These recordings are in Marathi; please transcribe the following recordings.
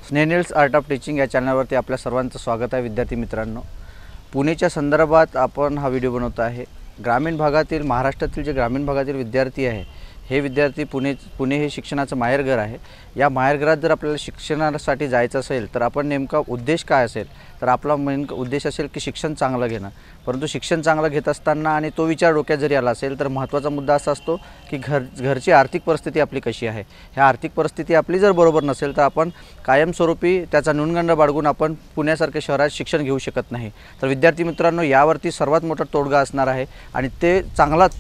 स्नेनिल्स आर्ट ऑफ टीचिंग या चॅनलवरती आपल्या सर्वांचं स्वागत आहे. विद्यार्थी मित्रांनो, पुणेच्या संदर्भात आपण हा व्हिडिओ बनवत आहे. ग्रामीण भागातील महाराष्ट्रातील जे ग्रामीण भागातील विद्यार्थी आहे, हे विद्यार्थी पुणे हे शिक्षणाचं माहेरघर आहे. या माहेरघरात जर आपल्याला शिक्षणासाठी जायचं असेल तर आपण नेमका उद्देश काय असेल, तर आपला मेन उद्देश असेल की शिक्षण चांगलं घेणं. परंतु शिक्षण चांगलं घेत असताना आणि तो विचार डोक्यात जरी आला असेल तर महत्त्वाचा मुद्दा असा असतो की घरची आर्थिक परिस्थिती आपली कशी आहे. ह्या आर्थिक परिस्थिती आपली जर बरोबर नसेल तर आपण कायमस्वरूपी त्याचा न्यूनगंड बाळगून आपण पुण्यासारख्या शहरात शिक्षण घेऊ शकत नाही. तर विद्यार्थी मित्रांनो, यावरती सर्वात मोठा तोडगा असणार आहे आणि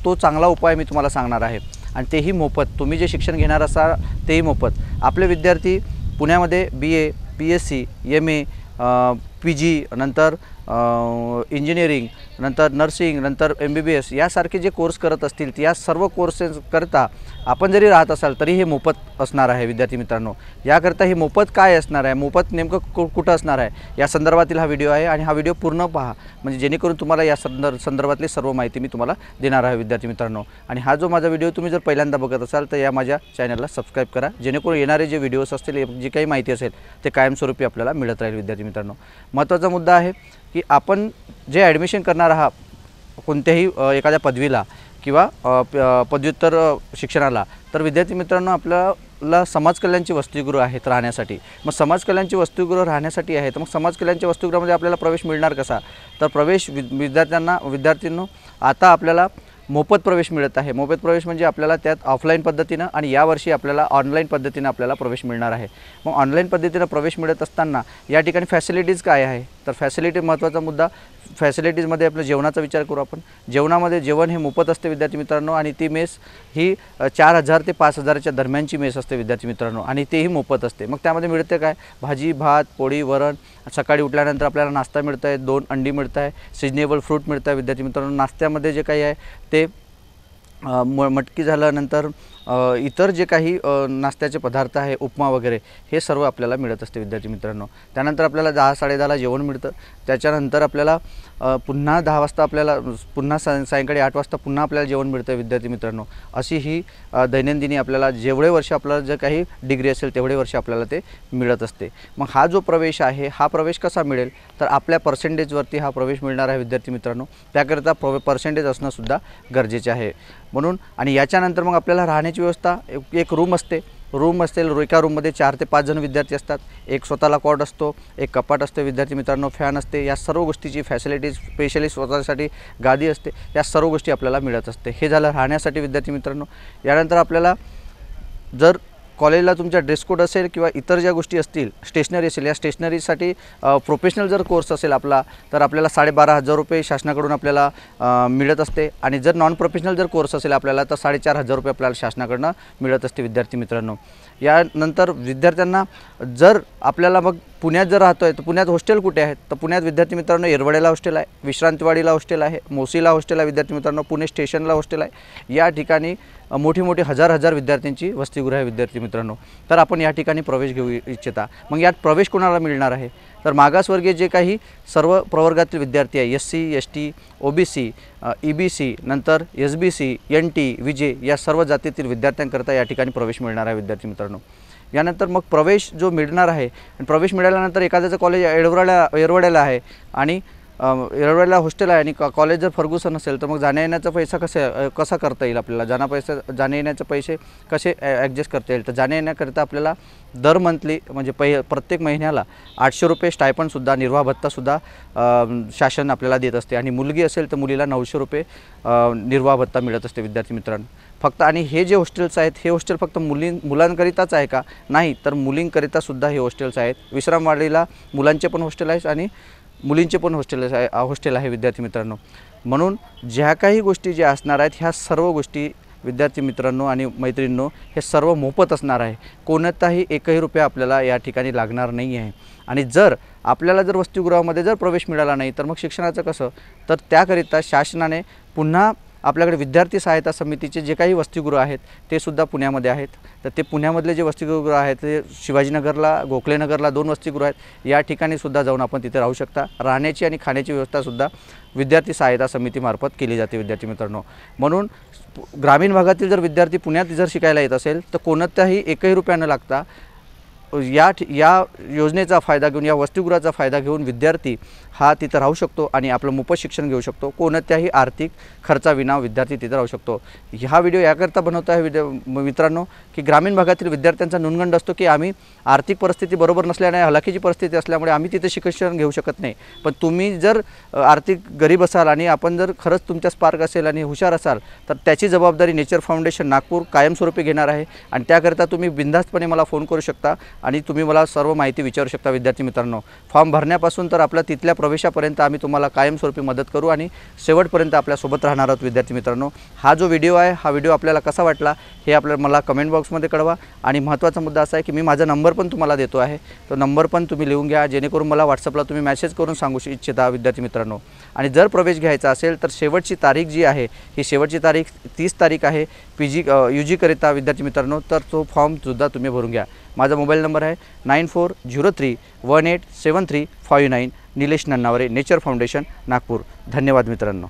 तो चांगला उपाय मी तुम्हाला सांगणार आहे, आणि तेही मोफत. तुम्ही जे शिक्षण घेणार असाल तेही मोफत. आपले विद्यार्थी पुण्यामध्ये BA, PSC, MA, PG, नंतर इंजिनिअरिंग, नंतर नर्सिंग, नंतर MBBS यासारखे जे कोर्स करत असतील, या सर्व कोर्सेस करता आपण जरी राहत असाल तरी हे मोफत असणार आहे. विद्यार्थी मित्रांनो, याकरता हे मोफत काय असणार आहे, मोफत नेमकं कुठं असणार आहे, या संदर्भातील हा व्हिडिओ आहे. आणि हा व्हिडिओ पूर्ण पहा, म्हणजे जेणेकरून तुम्हाला या संदर्भातली सर्व माहिती मी तुम्हाला देणार आहे. विद्यार्थी मित्रांनो, आणि हा जो माझा व्हिडिओ तुम्ही जर पहिल्यांदा बघत असाल तर या माझ्या चॅनलला सबस्क्राईब करा, जेणेकरून येणारे जे व्हिडिओज असतील, जी काही माहिती असेल ते कायमस्वरूपी आपल्याला मिळत राहील. विद्यार्थी मित्रांनो, महत्त्वाचा मुद्दा आहे की आपण जे ॲडमिशन करणार आहात कोणत्याही एखाद्या पदवीला किंवा पदव्युत्तर शिक्षणाला, तर विद्यार्थी मित्रांनो, आपल्याला समाजकल्याणची वसतिगृह आहेत राहण्यासाठी. मग समाजकल्याणची वसतिगृह राहण्यासाठी आहे, तर मग समाजकल्याणच्या वसतिगृहामध्ये आपल्याला प्रवेश मिळणार कसा, तर प्रवेश विद्यार्थ्यांनो आता आपल्याला मोफत प्रवेश मिळत आहे. मोफत प्रवेश म्हणजे आपल्याला त्यात ऑफलाईन पद्धतीनं आणि यावर्षी आपल्याला ऑनलाईन पद्धतीनं आपल्याला प्रवेश मिळणार आहे. मग ऑनलाईन पद्धतीनं प्रवेश मिळत असताना या ठिकाणी फॅसिलिटीज काय आहे, तर फॅसिलिटी महत्त्वाचा मुद्दा. फॅसिलिटीजमध्ये आपल्या जेवणाचा विचार करू आपण. जेवणामध्ये जेवण हे मोफत असते विद्यार्थी मित्रांनो, आणि ती मेस ही 4,000 ते 5,000च्या दरम्यानची मेस असते विद्यार्थी मित्रांनो, आणि तेही मोफत असते. मग त्यामध्ये मिळते काय, भाजी, भात, पोळी, वरण. सकाळी उठल्यानंतर आपल्याला नाश्ता मिळत आहे, 2 अंडी मिळत आहे, सिजनेबल फ्रूट मिळत आहे. विद्यार्थी मित्रांनो, नाश्त्यामध्ये जे काही आहे ते मटकी झालं, नंतर इतर जे काही नाश्त्याचे पदार्थ आहे, उपमा वगैरे, हे सर्व आपल्याला मिळत असते विद्यार्थी मित्रांनो. त्यानंतर आपल्याला 10-10:30ला जेवण मिळतं. त्याच्यानंतर आपल्याला पुन्हा 10 वाजता आपल्याला पुन्हा सायंकाळी 8 वाजता पुन्हा आपल्याला जेवण मिळतं विद्यार्थी मित्रांनो. अशी ही दैनंदिनी आपल्याला जेवढे वर्ष आपल्याला जे काही डिग्री असेल तेवढे वर्ष आपल्याला ते मिळत असते. मग हा जो प्रवेश आहे, हा प्रवेश कसा मिळेल, तर आपल्या पर्सेंटेजवरती हा प्रवेश मिळणार आहे विद्यार्थी मित्रांनो. त्याकरिता पर्सेंटेज असणंसुद्धा गरजेचे आहे. म्हणून आणि याच्यानंतर मग आपल्याला राहण्याची व्यवस्था, एक रूम असते. एका रूममध्ये 4 ते 5 जण विद्यार्थी असतात. एक स्वतःला कॉट असतो, एक कपाट असते विद्यार्थी मित्रांनो, फॅन असते. या सर्व गोष्टीची फॅसिलिटीज, स्पेशली स्वतःसाठी गादी असते. या सर्व गोष्टी आपल्याला मिळत असते. हे झालं राहण्यासाठी विद्यार्थी मित्रांनो. यानंतर आपल्याला जर कॉलेजला तुमचा ड्रेस कोड असेल किंवा इतर ज्या गोष्टी असतील, स्टेशनरी असेल, या स्टेशनरीसाठी प्रोफेशनल जर कोर्स असेल आपला, तर आपल्याला 12,500 रुपये शासनाकडून आपल्याला मिळत असते. आणि जर नॉन प्रोफेशनल जर कोर्स असेल आपल्याला, तर 4,500 रुपये आपल्याला शासनाकडून मिळत असते विद्यार्थी मित्रांनो. यानंतर विद्यार्थ्यांना जर आपल्याला मग पुण्यात जर राहतो आहे तर पुण्यात हॉस्टेल कुठे आहेत, तर पुण्यात विद्यार्थी मित्रांनो येरवड्याला हॉस्टेल आहे, विश्रांतवाडीला हॉस्टेल आहे, मोसीला हॉस्टेल आहे विद्यार्थी मित्रांनो, पुणे स्टेशनला हॉस्टेल आहे. या ठिकाणी मोठी हजार विद्यार्थ्यांची वसतिगृह आहे विद्यार्थी मित्रांनो. तर आपण या ठिकाणी प्रवेश घेऊ इच्छिता. मग यात प्रवेश कोणाला मिळणार आहे, तर मागासवर्गीय जे काही सर्व प्रवर्गातील विद्यार्थी आहे, SC, ST, OBC, EBC, नंतर SBC, NT, विजे, या सर्व जातीतील विद्यार्थ्यांकरता या ठिकाणी प्रवेश मिळणार आहे विद्यार्थी मित्रांनो. यानंतर मग प्रवेश जो मिळणार आहे, प्रवेश मिळाल्यानंतर एखाद्याचं कॉलेज येरवड्याला आहे आणि येरवड्याला हॉस्टेल आहे आणि कॉलेज जर फर्ग्युसन असेल, तर मग जाण्या येण्याचा पैसा कसा करता येईल आपल्याला, जाण्या येण्याचे पैसे कसे ॲडजस्ट करता येईल. तर जाण्या येण्याकरिता आपल्याला दर मंथली म्हणजे प्रत्येक महिन्याला 800 रुपये स्टायपंडसुद्धा, निर्वाह भत्तासुद्धा शासन आपल्याला देत असते. आणि मुलगी असेल तर मुलीला 900 रुपये निर्वाह भत्ता मिळत असते विद्यार्थी मित्रांनो. फक्त आणि हे जे हॉस्टेल्स आहेत, हे हॉस्टेल फक्त मुलांकरिताच आहे का, नाही, तर मुलींकरितासुद्धा हे हॉस्टेल्स आहेत. विश्रामवाडीला मुलांचे पण हॉस्टेल आहेत आणि मुलींचे पण हॉस्टेल आहे विद्यार्थी मित्रांनो. म्हणून ज्या काही गोष्टी ज्या असणार आहेत, ह्या सर्व गोष्टी विद्यार्थी मित्रांनो आणि मैत्रिणींनो, हे सर्व मोफत असणार आहे. कोणताही एकही रुपया आपल्याला या ठिकाणी लागणार नाही आहे. आणि जर आपल्याला वसतिगृहामध्ये जर प्रवेश मिळाला नाही, तर मग शिक्षणाचं कसं, तर त्याकरिता शासनाने पुन्हा आपल्याकडे विद्यार्थी सहायता समितीचे जे काही वसतिगृह आहेत ते सुद्धा पुण्यामध्ये आहेत. तर ते पुण्यामधले जे वसतिगृह आहेत ते शिवाजीनगरला, गोखलेनगरला 2 वसतिगृह आहेत. या ठिकाणी सुद्धा जाऊन आपण तिथे राहू शकता. राहण्याची आणि खाण्याची व्यवस्थासुद्धा विद्यार्थी सहायता समितीमार्फत केली जाते विद्यार्थी मित्रांनो. म्हणून ग्रामीण भागातील जर विद्यार्थी पुण्यात जर शिकायला येत असेल तर कोणत्याही एकही रुपया न लागता या योजनेचा फायदा घेऊन, या वसतिगृहाचा फायदा घेऊन विद्यार्थी हा तिथं राहू शकतो आणि आपलं मोफत शिक्षण घेऊ शकतो. कोणत्याही आर्थिक खर्चाविना विद्यार्थी तिथं राहू शकतो. हा व्हिडिओ याकरता बनवतो आहे मित्रांनो की ग्रामीण भागातील विद्यार्थ्यांचा न्यूनगंड असतो की आम्ही आर्थिक परिस्थिती बरोबर नसल्याने, हलाखीची परिस्थिती असल्यामुळे आम्ही तिथे शिक्षण घेऊ शकत नाही. पण तुम्ही जर आर्थिक गरीब असाल आणि आपण जर खरंच तुमच्या स्पार्क असेल आणि हुशार असाल तर त्याची जबाबदारी नेचर फाउंडेशन नागपूर कायमस्वरूपी घेणार आहे. आणि त्याकरता तुम्ही बिनधास्तपणे मला फोन करू शकता आणि तुम्ही मला सर्व माहिती विचारू शकता. विद्यार्थी मित्रांनो, फॉर्म भरण्यापासून तर आपल्या तिथल्या प्रवेशापर्यंत आम्ही तुम्हाला कायमस्वरूपी मदत करू आणि शेवटपर्यंत आपल्यासोबत राहणार आहोत. विद्यार्थी मित्रांनो, हा जो व्हिडिओ आहे, हा व्हिडिओ आपल्याला कसा वाटला हे आपल्याला मला कमेंट बॉक्समध्ये कळवा. आणि महत्त्वाचा मुद्दा असा आहे की मी माझा नंबर पण तुम्हाला देतो आहे, तो नंबर पण तुम्ही लिहून घ्या, जेणेकरून मला व्हॉट्सअपला तुम्ही मेसेज करून सांगू इच्छिता. विद्यार्थी मित्रांनो, आणि जर प्रवेश घ्यायचा असेल तर शेवटची तारीख जी आहे, ही शेवटची तारीख 30 तारीख आहे UG करिता. विद्यार्थी मित्रांनो, तर तो फॉर्मसुद्धा तुम्ही भरून घ्या. माझा मोबाईल नंबर आहे 9403187359. Nilesh Nannaware, nature foundation, Nagpur. धन्यवाद मित्रांनो.